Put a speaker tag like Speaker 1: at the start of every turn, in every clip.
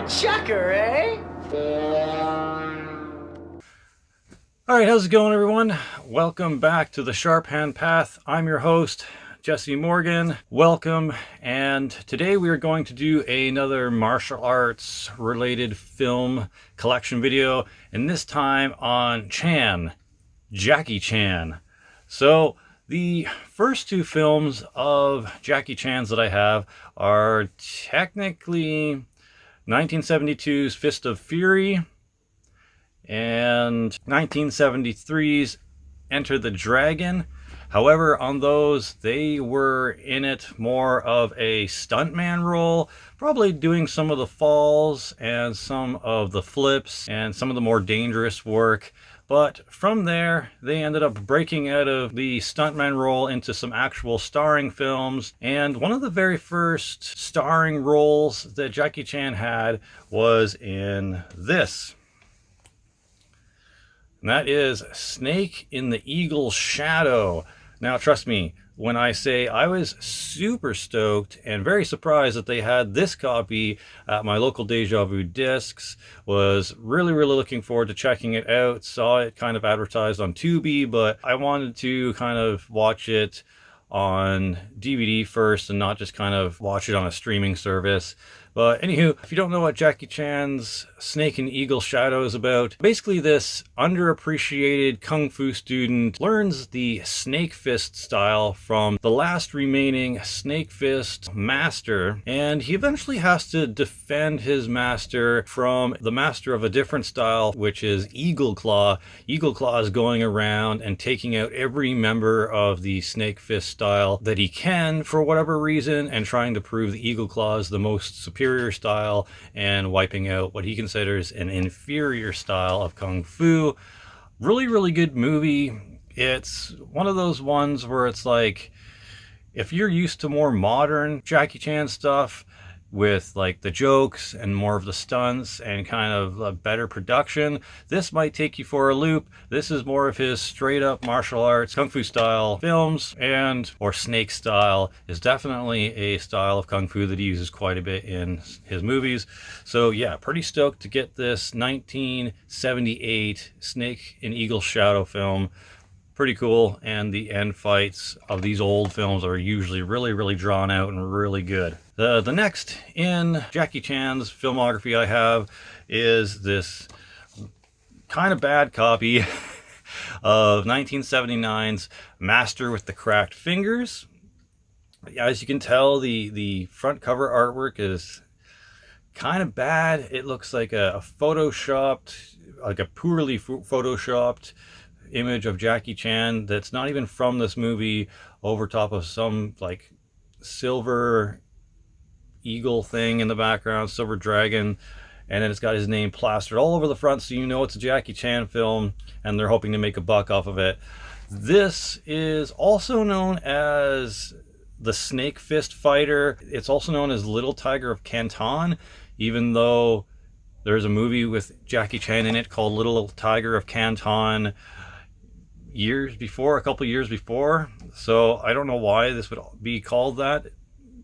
Speaker 1: Checker, eh?
Speaker 2: Alright, how's it going, everyone? Welcome back to the Sharp Hand Path. I'm your host, Jesse Morgan. Welcome, and today we are going to do another martial arts related film collection video, and this time on Jackie Chan. So the first two films of Jackie Chan's that I have are technically 1972's Fist of Fury and 1973's Enter the Dragon. However, on those, they were in it more of a stuntman role, probably doing some of the falls and some of the flips and some of the more dangerous work. But from there, they ended up breaking out of the stuntman role into some actual starring films. And one of the very first starring roles that Jackie Chan had was in this. And that is Snake in the Eagle's Shadow. Now, trust me, when I say I was super stoked and very surprised that they had this copy at my local Deja Vu Discs, was really looking forward to checking it out. Saw it kind of advertised on Tubi, but I wanted to kind of watch it on DVD first and not just kind of watch it on a streaming service. But anywho, if you don't know what Jackie Chan's Snake and Eagle Shadow is about, basically this underappreciated kung fu student learns the snake fist style from the last remaining snake fist master, and he eventually has to defend his master from the master of a different style, which is Eagle Claw. Eagle Claw is going around and taking out every member of the snake fist style that he can for whatever reason, and trying to prove the Eagle Claw is the most superior style and wiping out what he considers an inferior style of kung fu. Really good movie. It's one of those ones where it's like, if you're used to more modern Jackie Chan stuff with like the jokes and more of the stunts and kind of a better production, this might take you for a loop. This is more of his straight up martial arts kung fu style films, and or snake style is definitely a style of kung fu that he uses quite a bit in his movies. So yeah, pretty stoked to get this 1978 Snake and Eagle Shadow film. Pretty cool, and the end fights of these old films are usually really drawn out and really good. The next in Jackie Chan's filmography I have is this kind of bad copy of 1979's Master with the Cracked Fingers. As you can tell, the front cover artwork is kind of bad. It looks like a photoshopped, like a poorly photoshopped image of Jackie Chan that's not even from this movie, over top of some like silver eagle thing in the background, silver dragon, and then it's got his name plastered all over the front, so you know it's a Jackie Chan film and they're hoping to make a buck off of it. This is also known as the Snake Fist Fighter. It's also known as Little Tiger of Canton, even though there's a movie with Jackie Chan in it called Little Tiger of Canton a couple years before. So I don't know why this would be called that,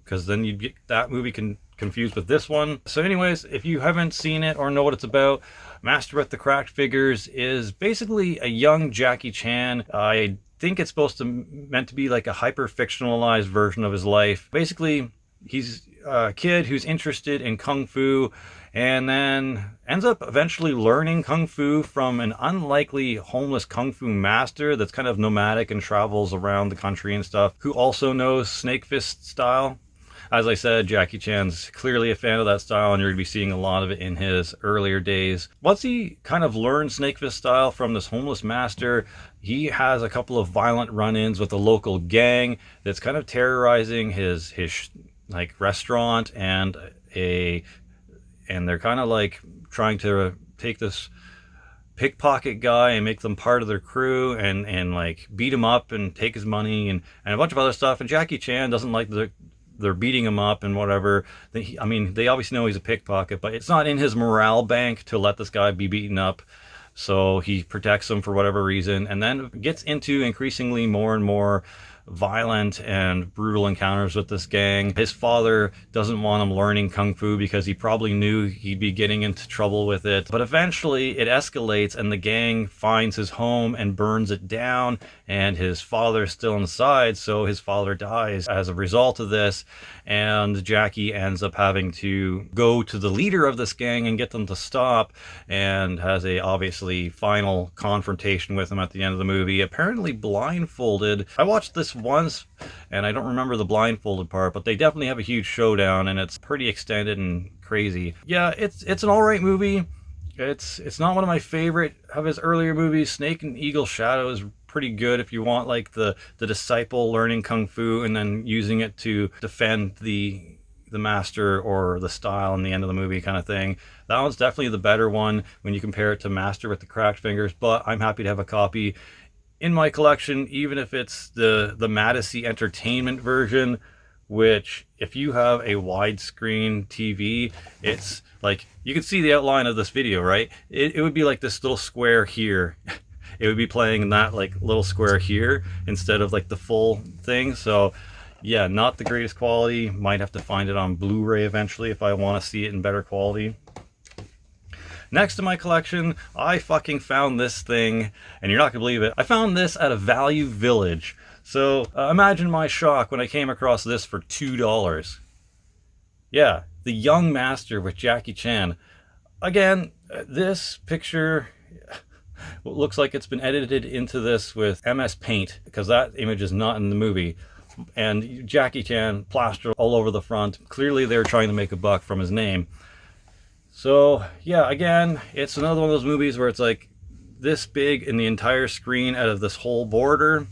Speaker 2: because then you'd get that movie confused with this one. So anyways, if you haven't seen it or know what it's about, Master with the Cracked Fingers is basically a young Jackie Chan. I think it's meant to be like a hyper fictionalized version of his life. Basically, he's a kid who's interested in kung fu, and then ends up eventually learning kung fu from an unlikely homeless kung fu master that's kind of nomadic and travels around the country and stuff, who also knows snake fist style. As I said, Jackie Chan's clearly a fan of that style, and you're going to be seeing a lot of it in his earlier days. Once he kind of learned snake fist style from this homeless master, he has a couple of violent run-ins with a local gang that's kind of terrorizing his like restaurant, and they're kind of like trying to take this pickpocket guy and make them part of their crew, and like beat him up and take his money and a bunch of other stuff. And Jackie Chan doesn't like they're beating him up and whatever. They obviously know he's a pickpocket, but it's not in his morale bank to let this guy be beaten up. So he protects him for whatever reason, and then gets into increasingly more and more violent and brutal encounters with this gang. His father doesn't want him learning kung fu because he probably knew he'd be getting into trouble with it. But eventually it escalates and the gang finds his home and burns it down, and his father's still inside, so his father dies as a result of this. And Jackie ends up having to go to the leader of this gang and get them to stop, and has a obviously final confrontation with him at the end of the movie, apparently blindfolded. I watched this once and I don't remember the blindfolded part, but they definitely have a huge showdown and it's pretty extended and crazy. Yeah, it's an alright movie. It's not one of my favorite of his earlier movies. Snake and Eagle Shadow is pretty good if you want like the disciple learning kung fu and then using it to defend the master or the style in the end of the movie kind of thing. That one's definitely the better one when you compare it to Master with the Cracked Fingers, but I'm happy to have a copy in my collection, even if it's the Madison Entertainment version, which if you have a widescreen TV, it's like, you can see the outline of this video, right? It would be like this little square here. It would be playing in that like little square here instead of like the full thing. So yeah, not the greatest quality. Might have to find it on Blu-ray eventually if I want to see it in better quality. Next to my collection, I fucking found this thing, and you're not gonna believe it. I found this at a Value Village. So imagine my shock when I came across this for $2. Yeah, The Young Master with Jackie Chan. Again, this picture looks like it's been edited into this with MS Paint, because that image is not in the movie. And Jackie Chan plastered all over the front. Clearly they were trying to make a buck from his name. So yeah, again, it's another one of those movies where it's like this big in the entire screen out of this whole border,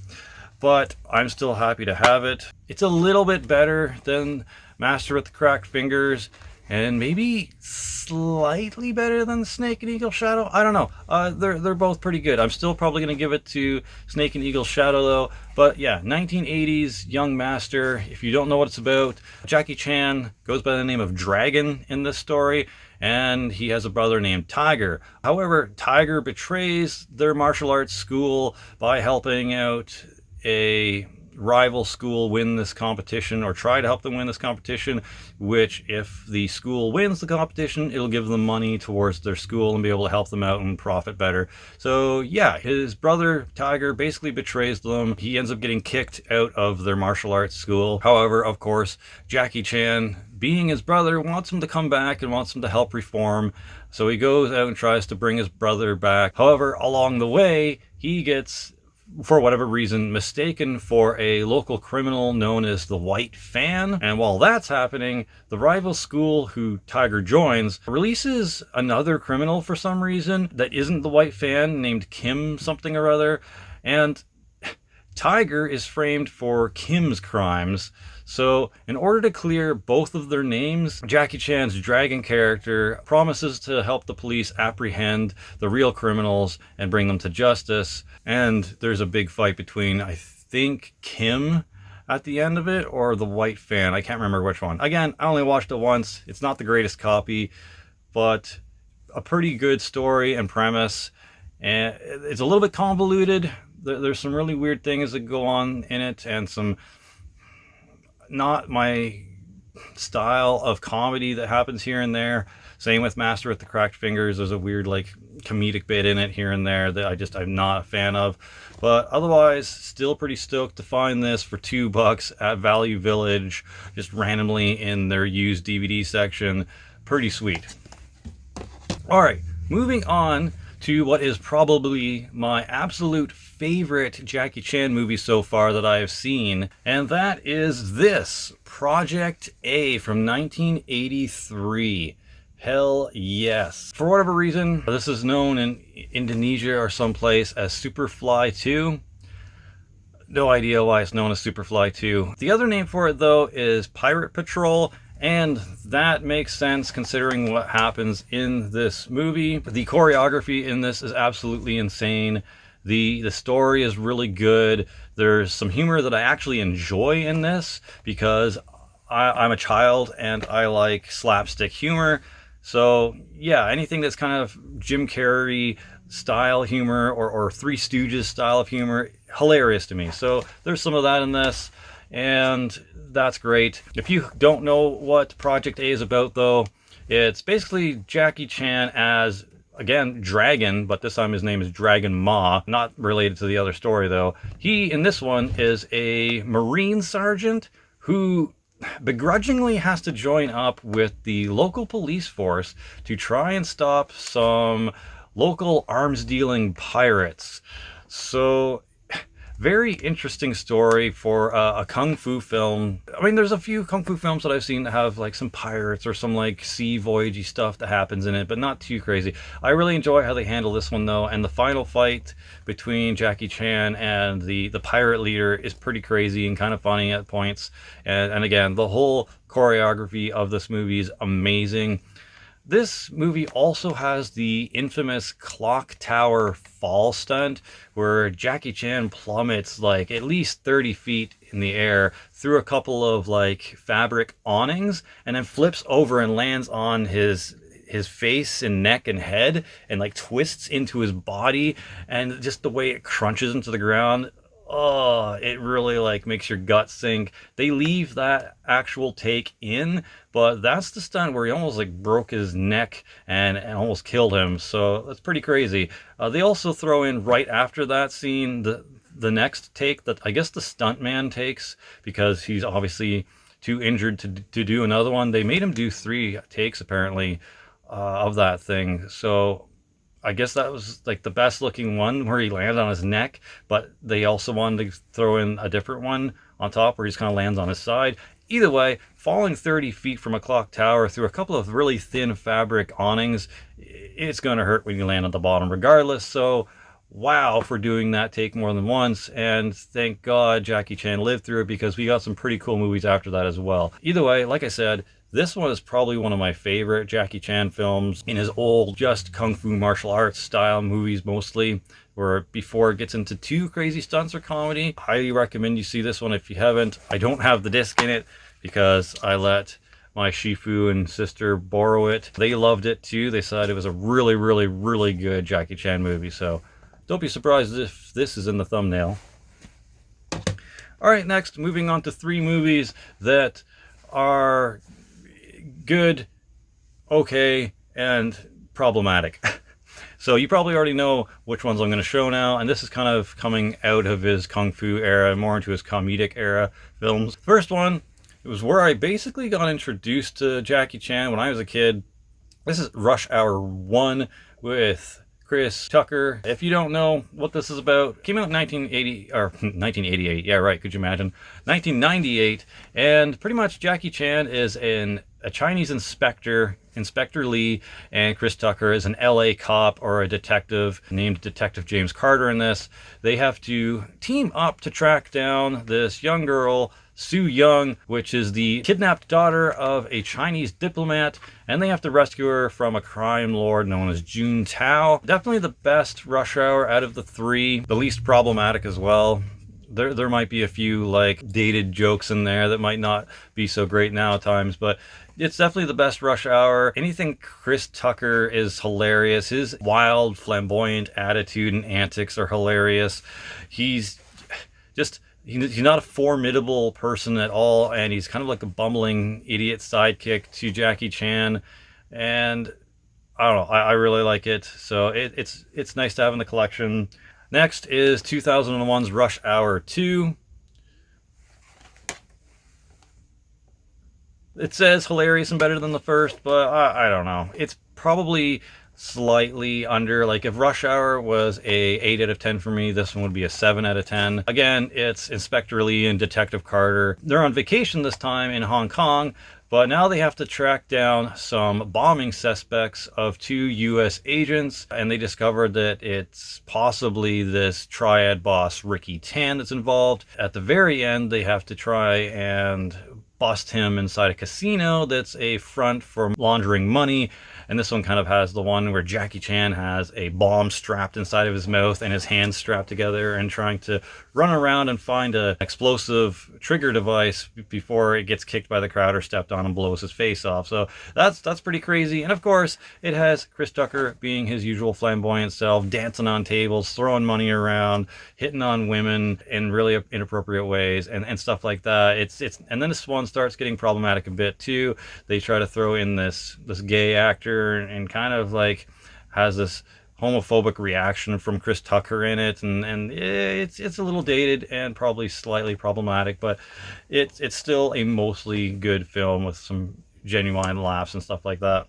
Speaker 2: but I'm still happy to have it. It's a little bit better than Master with the Cracked Fingers, and maybe slightly better than Snake and Eagle Shadow. I don't know. They're both pretty good. I'm still probably going to give it to Snake and Eagle Shadow though. But yeah, 1980s Young Master. If you don't know what it's about, Jackie Chan goes by the name of Dragon in this story, and he has a brother named Tiger. However, Tiger betrays their martial arts school by helping out a rival school win this competition, or try to help them win this competition, which if the school wins the competition, it'll give them money towards their school and be able to help them out and profit better. So yeah, his brother Tiger basically betrays them. He ends up getting kicked out of their martial arts school. However, of course, Jackie Chan, being his brother, wants him to come back and wants him to help reform. So he goes out and tries to bring his brother back. However, along the way, he gets, for whatever reason, mistaken for a local criminal known as the White Fan. And while that's happening, the rival school who Tiger joins releases another criminal for some reason that isn't the White Fan, named Kim something or other. And Tiger is framed for Kim's crimes. So in order to clear both of their names, Jackie Chan's Dragon character promises to help the police apprehend the real criminals and bring them to justice. And there's a big fight between, I think, Kim at the end of it, or the White Fan. I can't remember which one. Again, I only watched it once. It's not the greatest copy, but a pretty good story and premise. And it's a little bit convoluted. There's some really weird things that go on in it, and some not my style of comedy that happens here and there. Same with Master with the Cracked Fingers. There's a weird like comedic bit in it here and there that I'm not a fan of. But otherwise, still pretty stoked to find this for $2 at Value Village, just randomly in their used DVD section. Pretty sweet. Alright, moving on to what is probably my absolute favorite Jackie Chan movie so far that I have seen, and that is this, Project A from 1983. Hell yes. For whatever reason, this is known in Indonesia or someplace as Superfly 2. No idea why it's known as Superfly 2. The other name for it though is Pirate Patrol, and that makes sense considering what happens in this movie. The choreography in this is absolutely insane. The story is really good. There's some humor that I actually enjoy in this because I'm a child and I like slapstick humor. So yeah, anything that's kind of Jim Carrey style humor or Three Stooges style of humor, hilarious to me. So there's some of that in this, and that's great. If you don't know what Project A is about, though, it's basically Jackie Chan as, again, Dragon, but this time his name is Dragon Ma, not related to the other story, though. He, in this one, is a Marine sergeant who begrudgingly has to join up with the local police force to try and stop some local arms-dealing pirates. So, very interesting story for a kung fu film. I mean, there's a few kung fu films that I've seen that have like some pirates or some like sea voyagey stuff that happens in it, but not too crazy. I really enjoy how they handle this one, though, and the final fight between Jackie Chan and the pirate leader is pretty crazy and kind of funny at points. And again, the whole choreography of this movie is amazing. This movie also has the infamous clock tower fall stunt where Jackie Chan plummets like at least 30 feet in the air through a couple of like fabric awnings and then flips over and lands on his face and neck and head and like twists into his body, and just the way it crunches into the ground. Oh, it really like makes your gut sink. They leave that actual take in, but that's the stunt where he almost like broke his neck and almost killed him. So that's pretty crazy. They also throw in right after that scene the next take that I guess the stuntman takes because he's obviously too injured to do another one. They made him do 3 takes apparently of that thing. So I guess that was like the best looking one where he landed on his neck, but they also wanted to throw in a different one on top where he just kind of lands on his side. Either way, falling 30 feet from a clock tower through a couple of really thin fabric awnings, it's going to hurt when you land at the bottom regardless. So wow for doing that take more than once, and thank God Jackie Chan lived through it because we got some pretty cool movies after that as well. Either way, like I said, this one is probably one of my favorite Jackie Chan films in his old just kung fu martial arts style movies mostly, where before it gets into too crazy stunts or comedy. Highly recommend you see this one if you haven't. I don't have the disc in it because I let my Shifu and sister borrow it. They loved it too. They said it was a really, really, really good Jackie Chan movie, so don't be surprised if this is in the thumbnail. Alright, next, moving on to 3 movies that are good, okay, and problematic. So you probably already know which ones I'm going to show now, and this is kind of coming out of his kung fu era, more into his comedic era films. First one, it was where I basically got introduced to Jackie Chan when I was a kid. This is Rush Hour 1 with Chris Tucker. If you don't know what this is about, it came out in 1988. Yeah, right. Could you imagine? 1998, and pretty much Jackie Chan is a Chinese inspector, Inspector Lee, and Chris Tucker is an LA cop or a detective named Detective James Carter in this. They have to team up to track down this young girl, Su Yung, which is the kidnapped daughter of a Chinese diplomat, and they have to rescue her from a crime lord known as Jun Tao. Definitely the best Rush Hour out of the 3, the least problematic as well. There might be a few like dated jokes in there that might not be so great now at times, but it's definitely the best Rush Hour. Anything Chris Tucker is hilarious. His wild, flamboyant attitude and antics are hilarious. He's not a formidable person at all, and he's kind of like a bumbling idiot sidekick to Jackie Chan, and I don't know, I really like it. So it's nice to have in the collection. Next is 2001's Rush Hour 2. It says hilarious and better than the first, but I don't know. It's probably slightly under. Like if Rush Hour was a 8 out of 10 for me, this one would be a 7 out of 10. Again, it's Inspector Lee and Detective Carter. They're on vacation this time in Hong Kong, but now they have to track down some bombing suspects of 2 U.S. agents, and they discovered that it's possibly this triad boss Ricky Tan that's involved. At the very end, they have to try and bust him inside a casino that's a front for laundering money. And this one kind of has the one where Jackie Chan has a bomb strapped inside of his mouth and his hands strapped together and trying to run around and find an explosive trigger device before it gets kicked by the crowd or stepped on and blows his face off. So that's pretty crazy. And of course, it has Chris Tucker being his usual flamboyant self, dancing on tables, throwing money around, hitting on women in really inappropriate ways and stuff like that. And then this one starts getting problematic a bit too. They try to throw in this gay actor and kind of like has this homophobic reaction from Chris Tucker in it, and it's a little dated and probably slightly problematic, but it's still a mostly good film with some genuine laughs and stuff like that.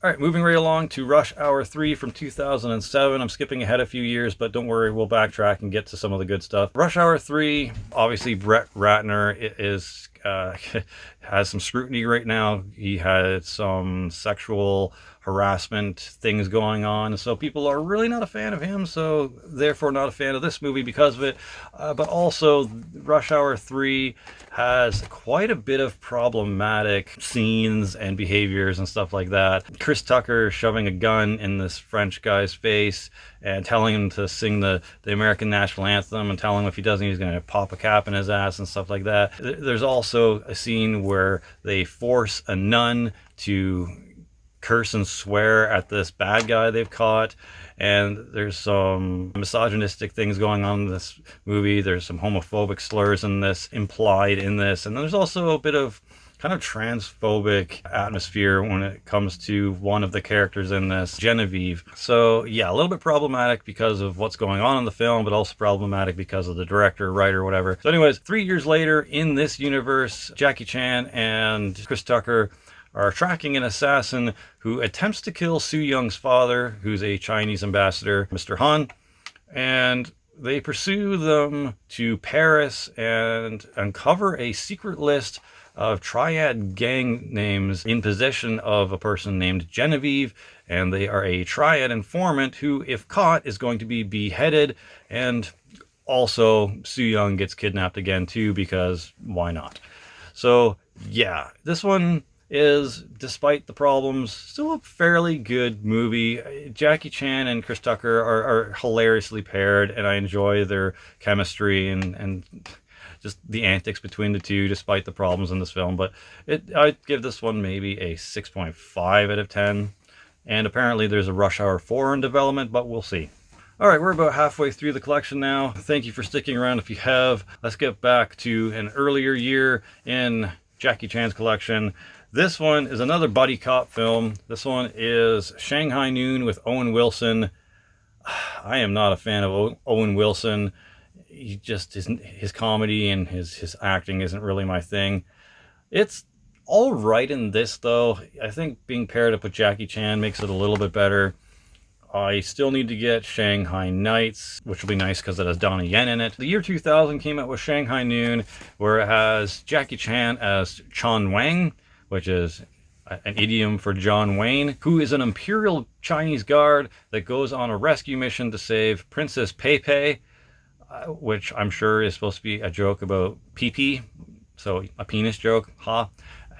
Speaker 2: All right, moving right along to Rush Hour 3 from 2007. I'm skipping ahead a few years, but don't worry, we'll backtrack and get to some of the good stuff. Rush Hour 3, obviously Brett Ratner is has some scrutiny right now. He had some sexual harassment things going on, so people are really not a fan of him, so therefore not a fan of this movie because of it. But also Rush Hour 3 has quite a bit of problematic scenes and behaviors and stuff like that. Chris Tucker shoving a gun in this French guy's face and telling him to sing the American national anthem and telling him if he doesn't he's going to pop a cap in his ass and stuff like that. There's also a scene where they force a nun to curse and swear at this bad guy they've caught, and there's some misogynistic things going on in this movie. There's some homophobic slurs in this, implied in this, and there's also a bit of kind of transphobic atmosphere when it comes to one of the characters in this, Genevieve. So yeah, a little bit problematic because of what's going on in the film, but also problematic because of the director, writer, whatever. So anyways, 3 years later in this universe, Jackie Chan and Chris Tucker are tracking an assassin who attempts to kill Su Young's father, who's a Chinese ambassador, Mr. Han, and they pursue them to Paris and uncover a secret list of triad gang names in possession of a person named Genevieve, and they are a triad informant who, if caught, is going to be beheaded, and also Su Young gets kidnapped again too, because why not? So yeah, this one is, despite the problems, still a fairly good movie. Jackie Chan and Chris Tucker are hilariously paired, and I enjoy their chemistry and just the antics between the two, despite the problems in this film. But I'd give this one maybe a 6.5 out of 10. And apparently there's a Rush Hour 4 in development, but we'll see. All right, we're about halfway through the collection now. Thank you for sticking around if you have. Let's get back to an earlier year in Jackie Chan's collection. This one is another buddy cop film. This one is Shanghai Noon with Owen Wilson. I am not a fan of Owen Wilson. He just isn't, his comedy and his acting isn't really my thing. It's all right in this, though. I think being paired up with Jackie Chan makes it a little bit better. I still need to get Shanghai Nights, which will be nice because it has Donnie Yen in it. The year 2000 came out with Shanghai Noon, where it has Jackie Chan as Chun Wang, which is an idiom for John Wayne, who is an imperial Chinese guard that goes on a rescue mission to save Princess Peipei, which I'm sure is supposed to be a joke about pee-pee, so a penis joke, ha.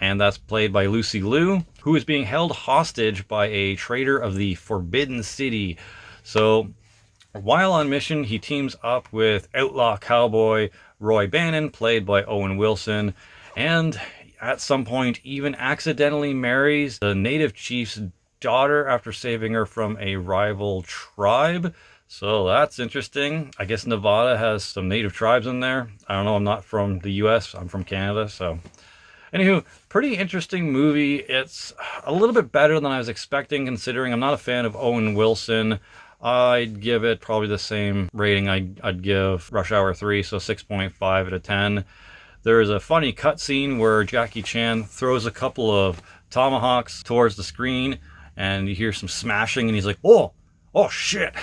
Speaker 2: And that's played by Lucy Liu, who is being held hostage by a traitor of the Forbidden City. So while on mission, he teams up with outlaw cowboy Roy Bannon, played by Owen Wilson, and at some point even accidentally marries the native chief's daughter after saving her from a rival tribe. So that's interesting. I guess Nevada has some native tribes in there. I don't know, I'm not from the US, I'm from Canada, so. Anywho, pretty interesting movie. It's a little bit better than I was expecting, considering I'm not a fan of Owen Wilson. I'd give it probably the same rating I'd give Rush Hour 3, so 6.5 out of 10. There is a funny cutscene where Jackie Chan throws a couple of tomahawks towards the screen, and you hear some smashing, and he's like, oh shit.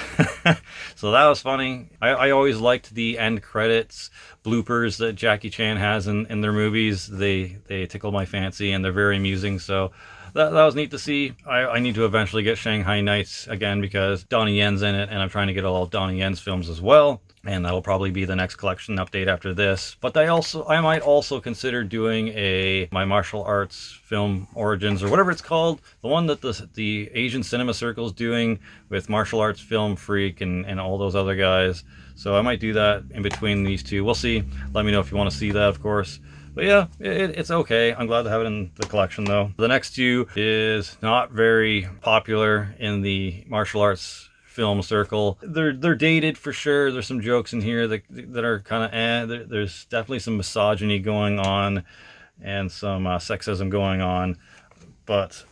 Speaker 2: So that was funny. I always liked the end credits bloopers that Jackie Chan has in their movies. They tickle my fancy and they're very amusing. So that was neat to see. I need to eventually get Shanghai Nights again because Donnie Yen's in it, and I'm trying to get all Donnie Yen's films as well. and that'll probably be the next collection update after this. But I might also consider doing my martial arts film origins, or whatever it's called, the one that the Asian Cinema Circle is doing with Martial Arts Film Freak and all those other guys. So I might do that in between these two. We'll see. Let me know if you want to see that, of course. But yeah, it's okay. I'm glad to have it in the collection, though. The next two is not very popular in the martial arts film circle. They're dated for sure. There's some jokes in here that are kind of there's definitely some misogyny going on and some sexism going on. But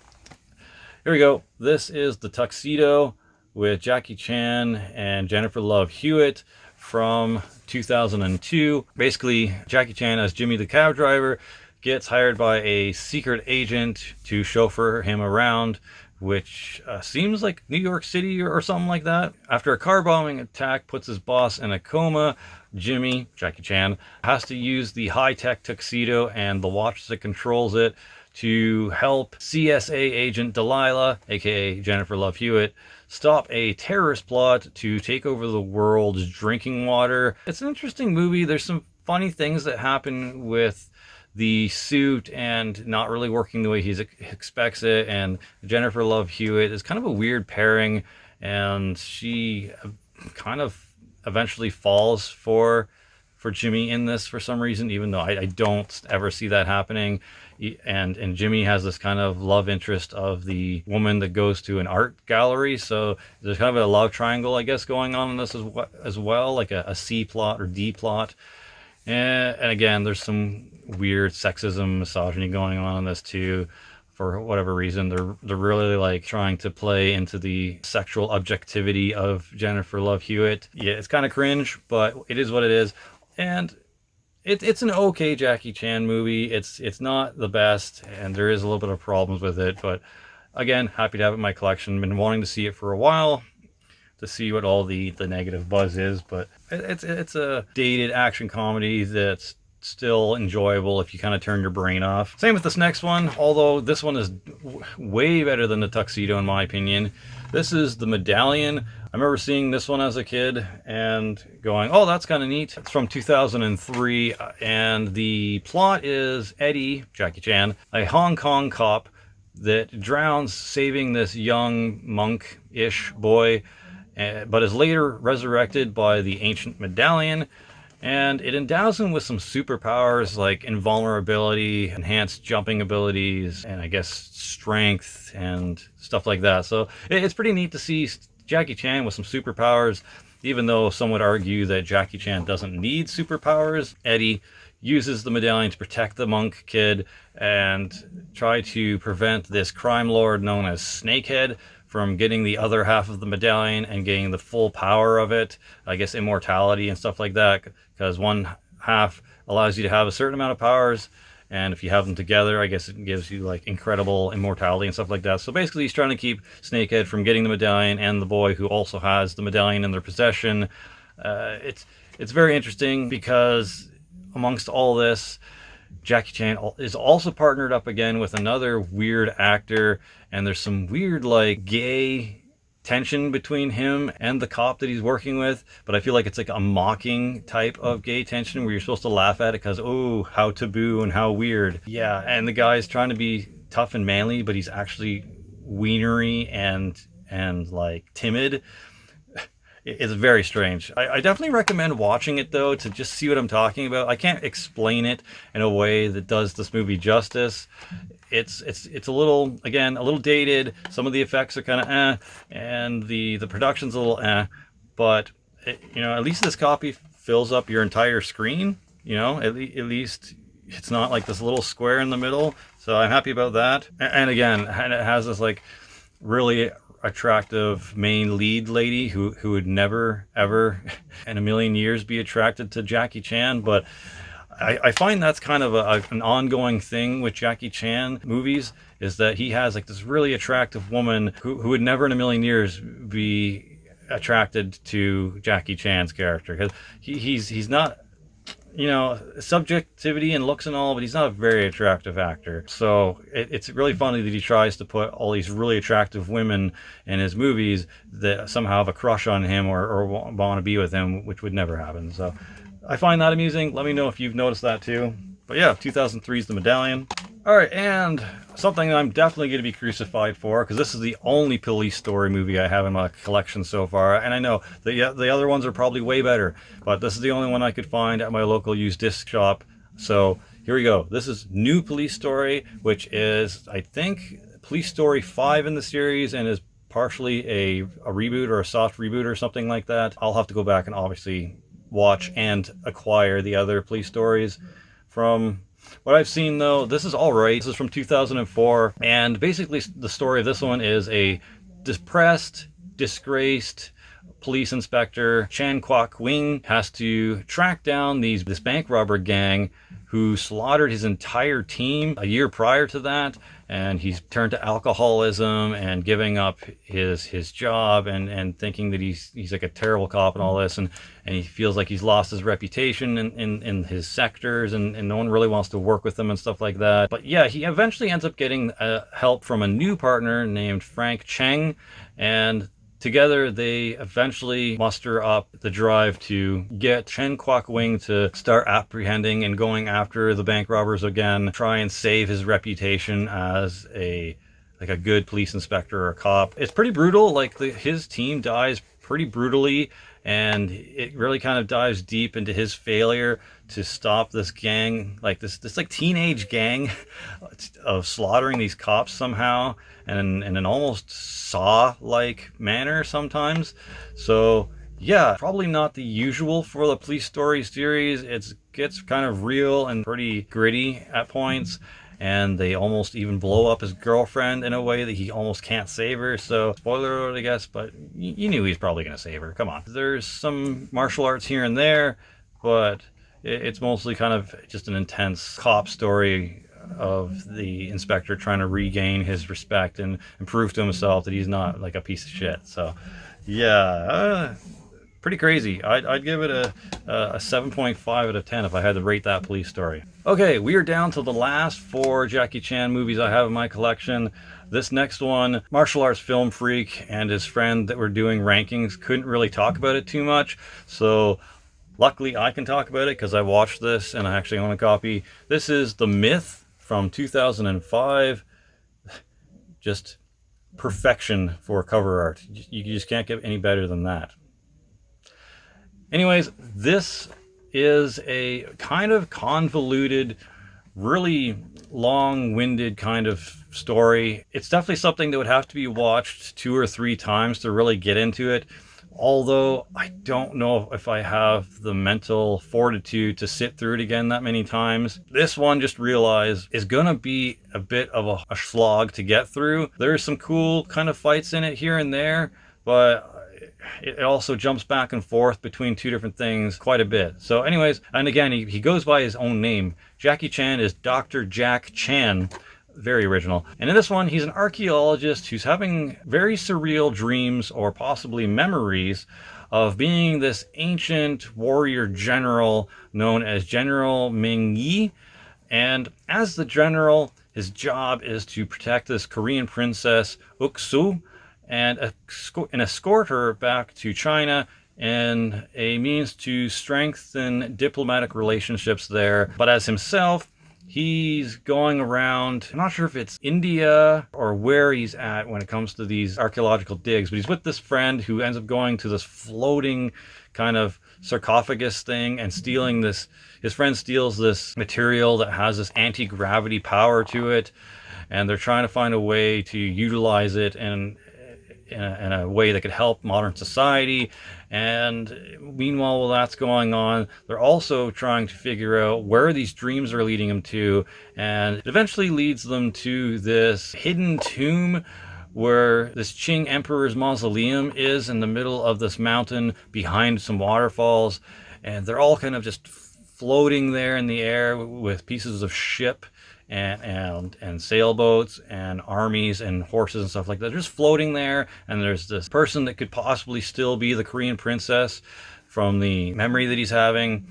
Speaker 2: here we go. This is The Tuxedo with Jackie Chan and Jennifer Love Hewitt from 2002. Basically, Jackie Chan as Jimmy the cab driver gets hired by a secret agent to chauffeur him around, which seems like New York City or something like that. After a car bombing attack puts his boss in a coma, Jimmy, Jackie Chan, has to use the high-tech tuxedo and the watch that controls it to help CSA agent Delilah, aka Jennifer Love Hewitt, stop a terrorist plot to take over the world's drinking water. It's an interesting movie. There's some funny things that happen with the suit and not really working the way he expects it, and Jennifer Love Hewitt is kind of a weird pairing, and she kind of eventually falls for Jimmy in this for some reason, even though I don't ever see that happening. And Jimmy has this kind of love interest of the woman that goes to an art gallery, so there's kind of a love triangle, I guess, going on in this as well, like a C plot or D plot. And again, there's some weird sexism, misogyny going on in this too. For whatever reason, they're really like trying to play into the sexual objectivity of Jennifer Love Hewitt. Yeah, it's kind of cringe, but it is what it is. And it's an okay Jackie Chan movie. It's not the best, and there is a little bit of problems with it. But again, happy to have it in my collection. Been wanting to see it for a while, to see what all the negative buzz is. But it's a dated action comedy that's still enjoyable if you kind of turn your brain off. Same with this next one, although this one is way better than The Tuxedo in my opinion. This is The Medallion. I remember seeing this one as a kid and going, oh, that's kind of neat. It's from 2003, and the plot is Eddie, Jackie Chan, a Hong Kong cop that drowns saving this young monk-ish boy, but is later resurrected by the ancient Medallion, and it endows him with some superpowers like invulnerability, enhanced jumping abilities, and I guess strength and stuff like that. So it's pretty neat to see Jackie Chan with some superpowers, even though some would argue that Jackie Chan doesn't need superpowers. Eddie uses the medallion to protect the monk kid and try to prevent this crime lord known as Snakehead from getting the other half of the medallion and getting the full power of it, I guess immortality and stuff like that, because one half allows you to have a certain amount of powers, and if you have them together, I guess it gives you like incredible immortality and stuff like that. So basically he's trying to keep Snakehead from getting the medallion and the boy who also has the medallion in their possession. It's very interesting because amongst all this, Jackie Chan is also partnered up again with another weird actor, and there's some weird like gay tension between him and the cop that he's working with, but I feel like it's like a mocking type of gay tension where you're supposed to laugh at it because, oh, how taboo and how weird. Yeah, and the guy's trying to be tough and manly, but he's actually wienery and like timid. It's very strange. I definitely recommend watching it though to just see what I'm talking about. I can't explain it in a way that does this movie justice. It's a little, again, a little dated. Some of the effects are kind of and the production's a little but at least this copy fills up your entire screen. At least it's not like this little square in the middle. So I'm happy about that. And again, it has this like really attractive main lead lady who would never ever in a million years be attracted to Jackie Chan, but I find that's kind of an ongoing thing with Jackie Chan movies, is that he has like this really attractive woman who would never in a million years be attracted to Jackie Chan's character, because he's not subjectivity and looks and all, but he's not a very attractive actor. So it's really funny that he tries to put all these really attractive women in his movies that somehow have a crush on him or want to be with him, which would never happen. So I find that amusing. Let me know if you've noticed that too. But yeah, 2003's The Medallion. All right, and something I'm definitely going to be crucified for, because this is the only police story movie I have in my collection so far. And I know the other ones are probably way better, but this is the only one I could find at my local used disc shop. So here we go. This is New Police Story, which is, I think, Police Story 5 in the series, and is partially a reboot or a soft reboot or something like that. I'll have to go back and obviously watch and acquire the other police stories. From what I've seen, though, this is all right. This is from 2004, and basically the story of this one is a depressed, disgraced police inspector, Chan Kwok Wing, has to track down this bank robber gang who slaughtered his entire team a year prior to that, and he's turned to alcoholism and giving up his job and thinking that he's like a terrible cop and all this, and he feels like he's lost his reputation in his sectors, and no one really wants to work with him and stuff like that. But yeah, he eventually ends up getting help from a new partner named Frank Cheng, and together, they eventually muster up the drive to get Chen Kwok Wing to start apprehending and going after the bank robbers again, try and save his reputation as a good police inspector or a cop. It's pretty brutal. Like his team dies pretty brutally, and it really kind of dives deep into his failure to stop this gang, like this like teenage gang of slaughtering these cops somehow, and in an almost Saw-like manner sometimes. So yeah, probably not the usual for the police story series. It gets kind of real and pretty gritty at points, and they almost even blow up his girlfriend in a way that he almost can't save her. So spoiler alert, I guess, but you knew he's probably going to save her. Come on. There's some martial arts here and there, but it's mostly kind of just an intense cop story of the inspector trying to regain his respect and prove to himself that he's not like a piece of shit. So yeah, pretty crazy. I'd give it a 7.5 out of 10 if I had to rate that police story. Okay, we are down to the last 4 Jackie Chan movies I have in my collection. This next one, martial arts film freak and his friend that were doing rankings couldn't really talk about it too much, so luckily I can talk about it because I watched this and I actually own a copy. This is The Myth from 2005. Just perfection for cover art. You just can't get any better than that. Anyways, this is a kind of convoluted, really long-winded kind of story. It's definitely something that would have to be watched 2 or 3 times to really get into it. Although I don't know if I have the mental fortitude to sit through it again that many times. This one, just realized, is gonna be a bit of a slog to get through. There's some cool kind of fights in it here and there, but it also jumps back and forth between 2 different things quite a bit. So anyways, and again, he goes by his own name. Jackie Chan is Dr. Jack Chan. Very original. And in this one, he's an archaeologist who's having very surreal dreams or possibly memories of being this ancient warrior general known as General Ming Yi. And as the general, his job is to protect this Korean princess, Uksu, and escort her back to China in a means to strengthen diplomatic relationships there. But as himself, he's going around, I'm not sure if it's India or where he's at when it comes to these archaeological digs, but he's with this friend who ends up going to this floating kind of sarcophagus thing and stealing this. His friend steals this material that has this anti-gravity power to it, and they're trying to find a way to utilize it in a way that could help modern society. And meanwhile, while that's going on, they're also trying to figure out where these dreams are leading them to, and it eventually leads them to this hidden tomb where this Qing emperor's mausoleum is in the middle of this mountain behind some waterfalls, and they're all kind of just floating there in the air with pieces of ship and sailboats and armies and horses and stuff like that. They're just floating there, and there's this person that could possibly still be the Korean princess from the memory that he's having,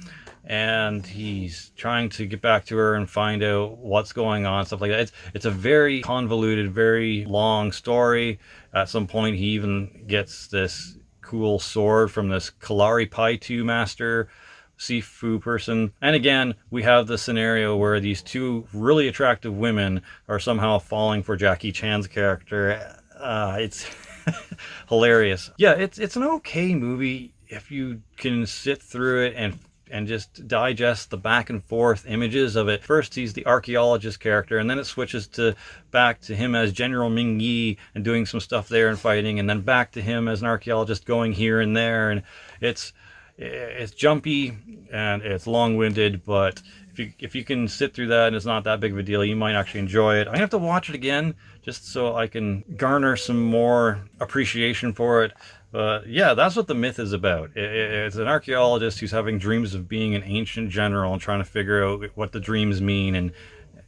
Speaker 2: and he's trying to get back to her and find out what's going on, stuff like that. It's a very convoluted, very long story. At some point, he even gets this cool sword from this Kalari Paitu master, Sifu person. And again, we have the scenario where these two really attractive women are somehow falling for Jackie Chan's character. It's hilarious. Yeah, it's an okay movie if you can sit through it and just digest the back and forth images of it. First, he's the archaeologist character, and then it switches to back to him as General Ming Yi and doing some stuff there and fighting, and then back to him as an archaeologist going here and there. And it's jumpy and it's long-winded, but if you can sit through that and it's not that big of a deal, you might actually enjoy it. I'm gonna have to watch it again just so I can garner some more appreciation for it. But yeah, that's what The Myth is about. It's an archaeologist who's having dreams of being an ancient general and trying to figure out what the dreams mean,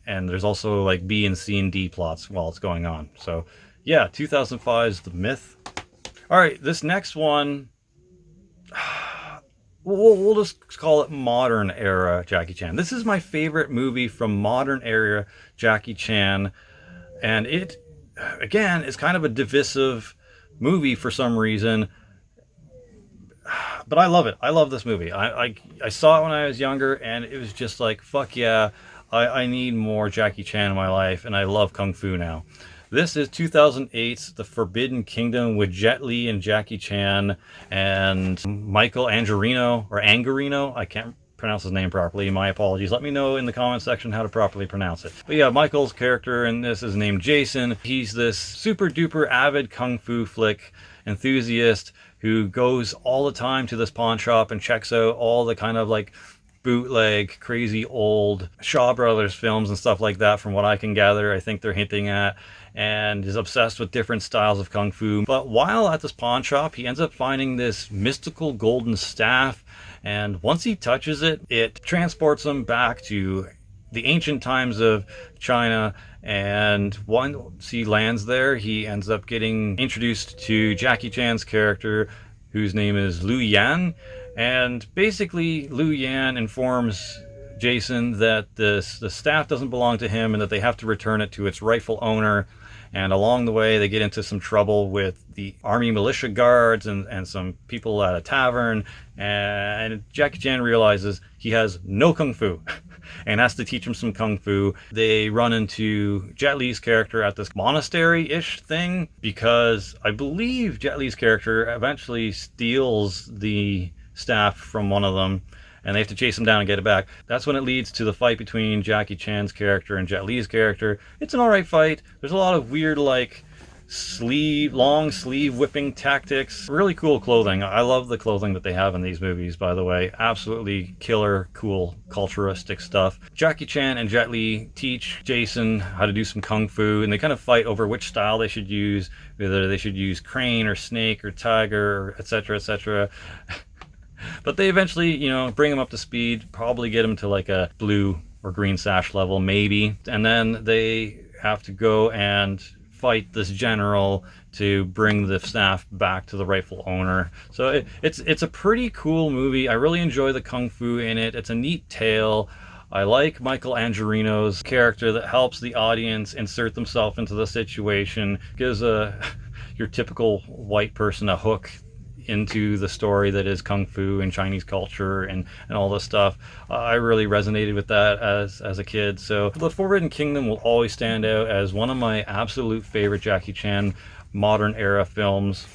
Speaker 2: and there's also like B and C and D plots while it's going on. So yeah, 2005's The Myth. All right, this next one, we'll just call it modern era Jackie Chan. This is my favorite movie from modern era Jackie Chan, and it again is kind of a divisive movie for some reason, but I love it. I love this movie. I saw it when I was younger, and it was just like, fuck yeah, I need more Jackie Chan in my life, and I love Kung Fu now. This is 2008's The Forbidden Kingdom with Jet Li and Jackie Chan and Michael Angarino, or Angarino. I can't pronounce his name properly. My apologies. Let me know in the comment section how to properly pronounce it. But yeah, Michael's character in this is named Jason. He's this super duper avid Kung Fu flick enthusiast who goes all the time to this pawn shop and checks out all the kind of like bootleg, crazy old Shaw Brothers films and stuff like that. From what I can gather, I think they're hinting at, and is obsessed with different styles of Kung Fu. But while at this pawn shop, he ends up finding this mystical golden staff, and once he touches it, it transports him back to the ancient times of China. And once he lands there, he ends up getting introduced to Jackie Chan's character, whose name is Liu Yan. And basically, Liu Yan informs Jason that the staff doesn't belong to him and that they have to return it to its rightful owner. And along the way, they get into some trouble with the army militia guards and some people at a tavern. And Jackie Chan realizes he has no Kung Fu and has to teach him some Kung Fu. They run into Jet Li's character at this monastery-ish thing, because I believe Jet Li's character eventually steals the staff from one of them, and they have to chase him down and get it back. That's when it leads to the fight between Jackie Chan's character and Jet Li's character. It's an alright fight. There's a lot of weird, like, long sleeve whipping tactics. Really cool clothing. I love the clothing that they have in these movies, by the way. Absolutely killer, cool, culturistic stuff. Jackie Chan and Jet Li teach Jason how to do some Kung Fu, and they kind of fight over which style they should use, whether they should use crane or snake or tiger, etc., etc. But they eventually, bring him up to speed, probably get him to like a blue or green sash level, maybe. And then they have to go and fight this general to bring the staff back to the rightful owner. So it's a pretty cool movie. I really enjoy the Kung Fu in it. It's a neat tale. I like Michael Angarino's character that helps the audience insert themselves into the situation, gives your typical white person a hook into the story that is Kung Fu and Chinese culture and all this stuff. I really resonated with that as a kid. So The Forbidden Kingdom will always stand out as one of my absolute favorite Jackie Chan modern era films.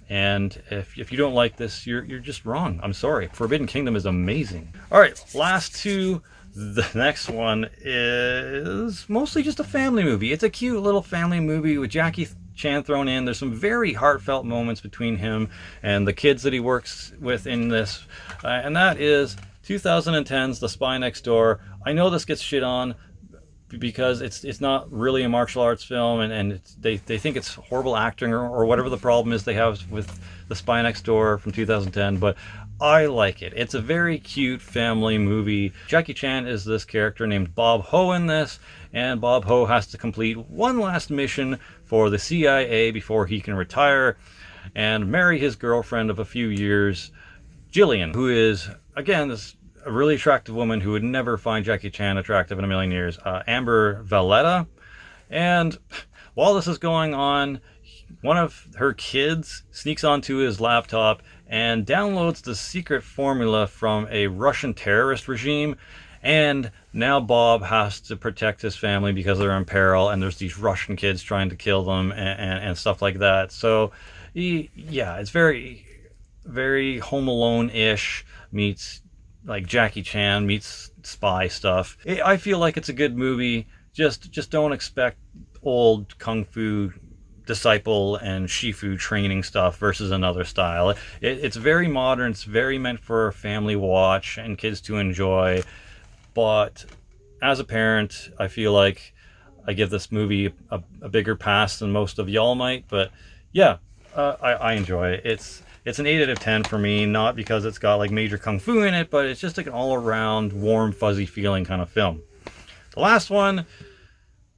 Speaker 2: And if you don't like this, you're just wrong. I'm sorry. Forbidden Kingdom is amazing. All right, last two. The next one is mostly just a family movie. It's a cute little family movie with Jackie Chan thrown in. There's some very heartfelt moments between him and the kids that he works with in this, and that is 2010's The Spy Next Door. I know this gets shit on because it's not really a martial arts film, and they think it's horrible acting or whatever the problem is they have with The Spy Next Door from 2010, but I like it. It's a very cute family movie. Jackie Chan is this character named Bob Ho in this, and Bob Ho has to complete one last mission for the CIA before he can retire and marry his girlfriend of a few years, Jillian, who is, again, this a really attractive woman who would never find Jackie Chan attractive in a million years, Amber Valletta. And while this is going on, one of her kids sneaks onto his laptop and downloads the secret formula from a Russian terrorist regime. And now Bob has to protect his family because they're in peril, and there's these Russian kids trying to kill them and stuff like that. So, yeah, it's very, very Home Alone-ish meets like Jackie Chan meets spy stuff. I feel like it's a good movie. Just don't expect old kung fu disciple and shifu training stuff versus another style. It's very modern. It's very meant for a family watch and kids to enjoy. But as a parent, I feel like I give this movie a bigger pass than most of y'all might. But yeah, I enjoy it. It's an 8 out of 10 for me, not because it's got like major kung fu in it, but it's just like an all-around warm, fuzzy feeling kind of film. The last one,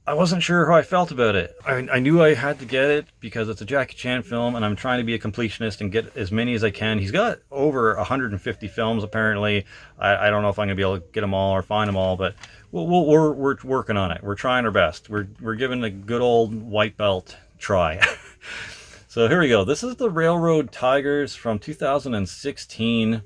Speaker 2: I wasn't sure how I felt about it. I knew I had to get it because it's a Jackie Chan film, and I'm trying to be a completionist and get as many as I can. He's got over 150 films, apparently. I don't know if I'm going to be able to get them all or find them all, but we're working on it. We're trying our best. We're giving a good old white belt try. So here we go. This is the Railroad Tigers from 2016.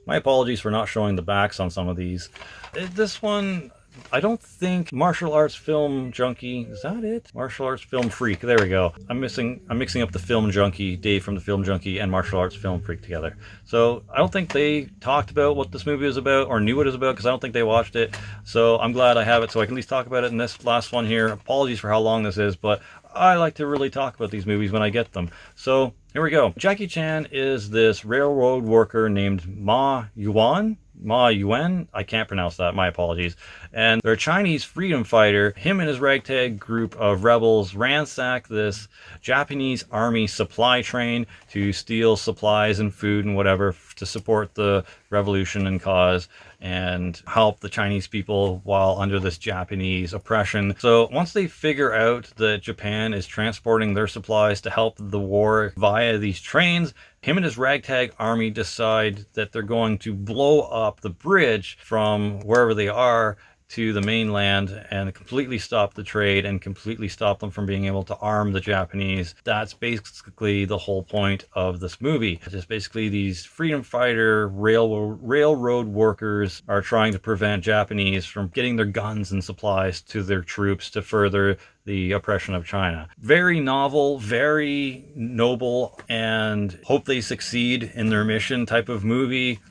Speaker 2: My apologies for not showing the backs on some of these. This one, I don't think Martial Arts Film Junkie, is that it? Martial Arts Film Freak, there we go. I'm mixing up the Film Junkie, Dave from the Film Junkie, and Martial Arts Film Freak together. So I don't think they talked about what this movie was about or knew what it was about because I don't think they watched it. So I'm glad I have it so I can at least talk about it in this last one here. Apologies for how long this is, but I like to really talk about these movies when I get them. So here we go. Jackie Chan is this railroad worker named Ma Yuan. I can't pronounce that, my apologies. And they're a Chinese freedom fighter. Him and his ragtag group of rebels ransack this Japanese army supply train to steal supplies and food and whatever to support the revolution and cause and help the Chinese people while under this Japanese oppression. So once they figure out that Japan is transporting their supplies to help the war via these trains, him and his ragtag army decide that they're going to blow up the bridge from wherever they are to the mainland and completely stop the trade and completely stop them from being able to arm the Japanese. That's basically the whole point of this movie. It's just basically these freedom fighter railroad workers are trying to prevent Japanese from getting their guns and supplies to their troops to further the oppression of China. Very novel, very noble, and hope they succeed in their mission type of movie.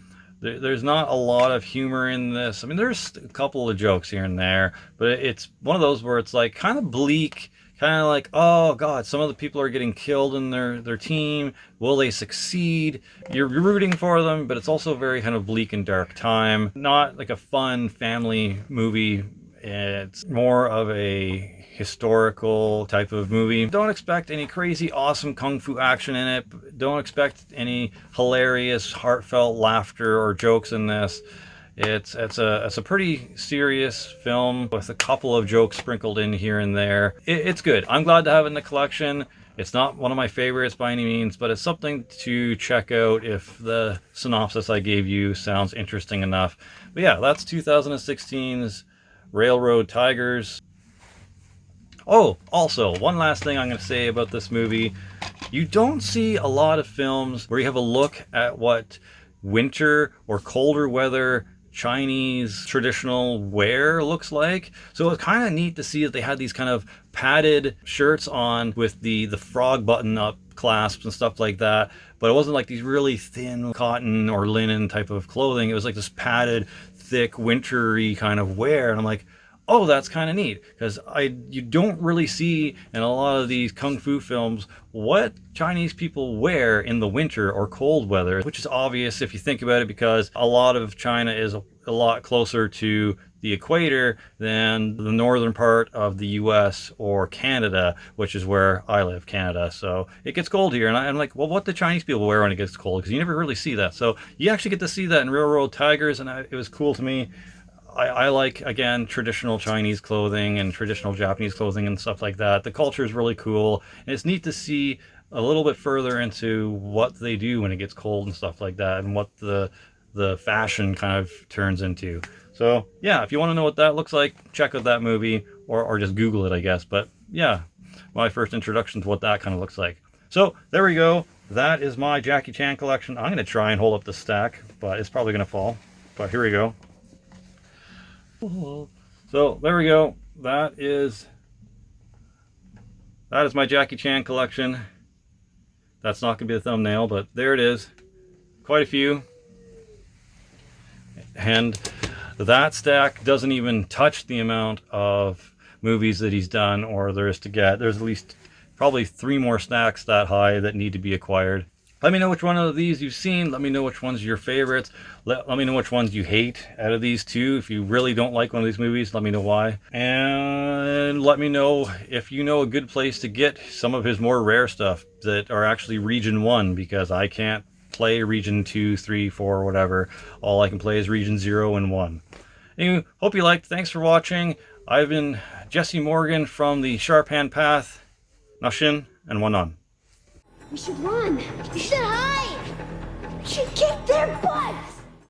Speaker 2: There's not a lot of humor in this. I mean, there's a couple of jokes here and there, but it's one of those where it's like kind of bleak, kind of like, oh God, some of the people are getting killed in their team. Will they succeed? You're rooting for them, but it's also very kind of bleak and dark time. Not like a fun family movie. It's more of a historical type of movie. Don't expect any crazy awesome kung fu action in it. Don't expect any hilarious heartfelt laughter or jokes in this. It's a pretty serious film with a couple of jokes sprinkled in here and there. It's good. I'm glad to have it in the collection. It's not one of my favorites by any means, but it's something to check out if the synopsis I gave you sounds interesting enough. But yeah, that's 2016's Railroad Tigers. Oh, also, one last thing I'm going to say about this movie. You don't see a lot of films where you have a look at what winter or colder weather Chinese traditional wear looks like. So it's kind of neat to see that they had these kind of padded shirts on with the frog button up clasps and stuff like that. But it wasn't like these really thin cotton or linen type of clothing. It was like this padded, thick, wintry kind of wear. And I'm like, oh, that's kind of neat, because you don't really see in a lot of these kung fu films what Chinese people wear in the winter or cold weather, which is obvious if you think about it, because a lot of China is a lot closer to the equator than the northern part of the US or Canada, which is where I live, Canada. So it gets cold here, and I'm like, well, what do Chinese people wear when it gets cold? Because you never really see that. So you actually get to see that in Railroad Tigers, and it was cool to me. I like, again, traditional Chinese clothing and traditional Japanese clothing and stuff like that. The culture is really cool, and it's neat to see a little bit further into what they do when it gets cold and stuff like that, and what the fashion kind of turns into. So yeah, if you want to know what that looks like, check out that movie, or just Google it, I guess. But yeah, my first introduction to what that kind of looks like. So there we go. That is my Jackie Chan collection. I'm going to try and hold up the stack, but it's probably going to fall. But here we go. So there we go. That is my Jackie Chan collection. That's not going to be the thumbnail, but there it is. Quite a few. And that stack doesn't even touch the amount of movies that he's done or there is to get. There's at least probably 3 more stacks that high that need to be acquired. Let me know which one of these you've seen. Let me know which ones are your favorites. Let me know which ones you hate out of these 2. If you really don't like one of these movies, let me know why. And let me know if you know a good place to get some of his more rare stuff that are actually Region 1, because I can't play Region 2, 3, 4, whatever. All I can play is Region 0 and 1. Anyway, hope you liked. Thanks for watching. I've been Jesse Morgan from the Sharp Hand Path. Nashin and one on.
Speaker 1: We should run. We should hide. We should kick their butts.